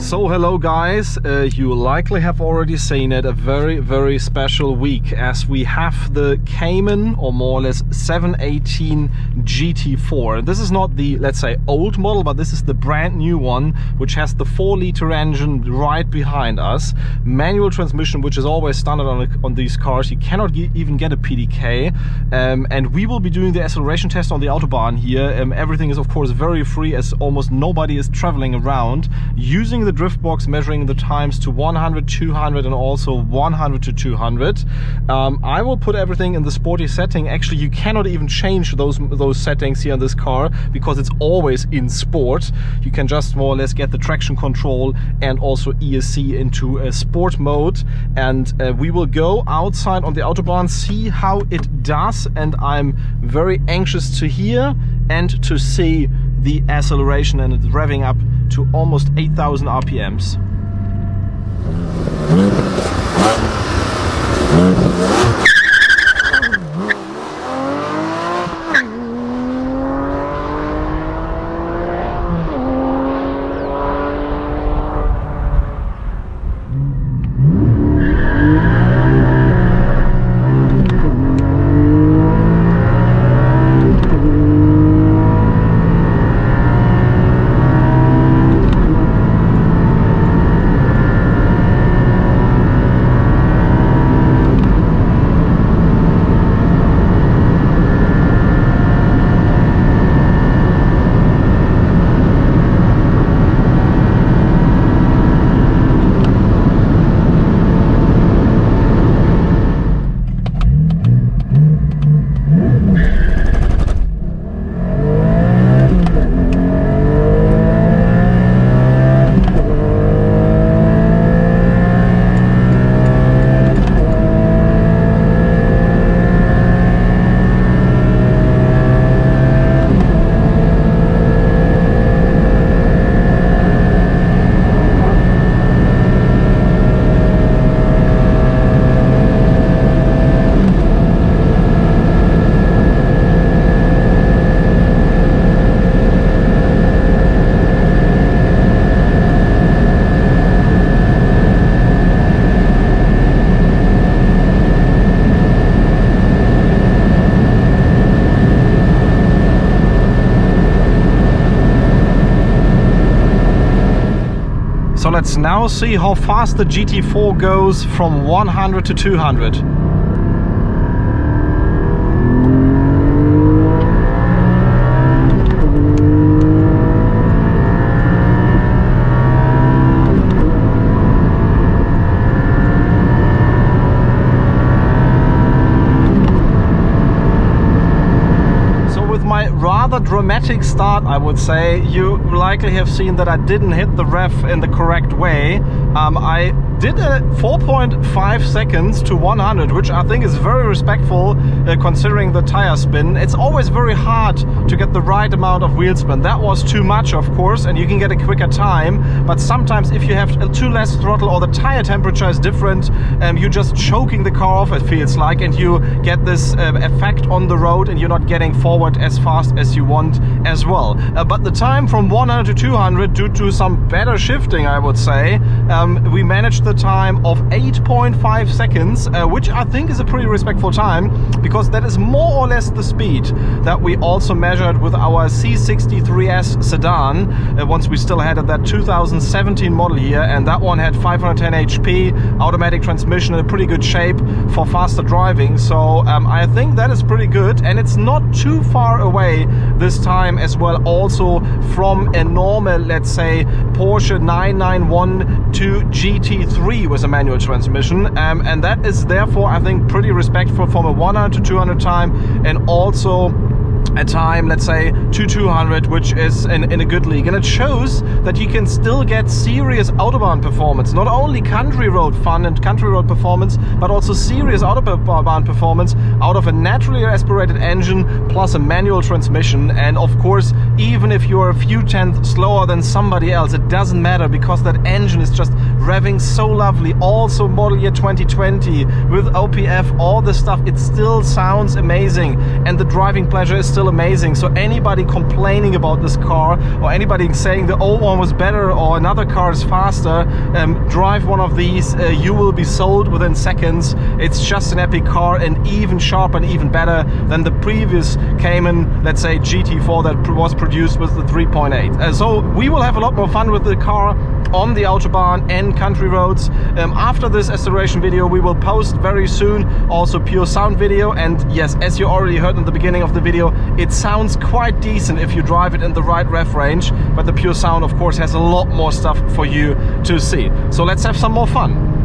So hello guys, you likely have already seen it, a very special week as we have the Cayman, or more or less 718 GT4. This is not the, let's say, old model, but this is the brand new one, which has the 4-liter engine right behind us. Manual transmission, which is always standard on these cars. You cannot even get a PDK. And we will be doing the acceleration test on the Autobahn here. Everything is of course very free as almost nobody is traveling around. Using the drift box, measuring the times to 100, 200 and also 100 to 200. I will put everything in the sporty setting. Actually, you cannot even change those settings here in this car because it's always in sport. You can just more or less get the traction control and also ESC into a sport mode. And we will go outside on the Autobahn, see how it does. And I'm very anxious to hear and to see the acceleration, and it's revving up to almost 8,000 RPMs. So let's now see how fast the GT4 goes from 100 to 200. Rather dramatic start, I would say. You likely have seen that I didn't hit the rev in the correct way. I did a 4.5 seconds to 100, which I think is very respectful considering the tire spin. It's always very hard to get the right amount of wheel spin. That was too much, of course, and you can get a quicker time, but sometimes if you have too less throttle or the tire temperature is different, you're just choking the car off, it feels like, and you get this effect on the road and you're not getting forward as fast as you want as well. But the time from 100 to 200, due to some better shifting, I would say, we managed the time of 8.5 seconds, which I think is a pretty respectful time, because that is more or less the speed that we also measured with our C63S sedan, once we still had that 2017 model here, and that one had 510 HP, automatic transmission in a pretty good shape for faster driving. So I think that is pretty good, and it's not too far away this time as well, also from a normal, let's say, Porsche 991 to GT3 with a manual transmission, and that is therefore, I think, pretty respectful from a 100 to 200 time, and also a time, let's say, to 200, which is in a good league. And it shows that you can still get serious Autobahn performance, not only country road fun and country road performance, but also serious Autobahn performance out of a naturally aspirated engine plus a manual transmission. And of course, even if you're a few tenths slower than somebody else, it doesn't matter, because that engine is just revving so lovely. Also model year 2020 with OPF, all this stuff, it still sounds amazing, and the driving pleasure is still still amazing. So anybody complaining about this car, or anybody saying the old one was better or another car is faster, drive one of these. You will be sold within seconds. It's just an epic car, and even sharper and even better than the previous Cayman, let's say GT4 that was produced with the 3.8. So we will have a lot more fun with the car on the Autobahn and country roads. After this acceleration video, we will post very soon also pure sound video, and yes, as you already heard in the beginning of the video, it sounds quite decent if you drive it in the right rev range, but the pure sound of course has a lot more stuff for you to see. So let's have some more fun.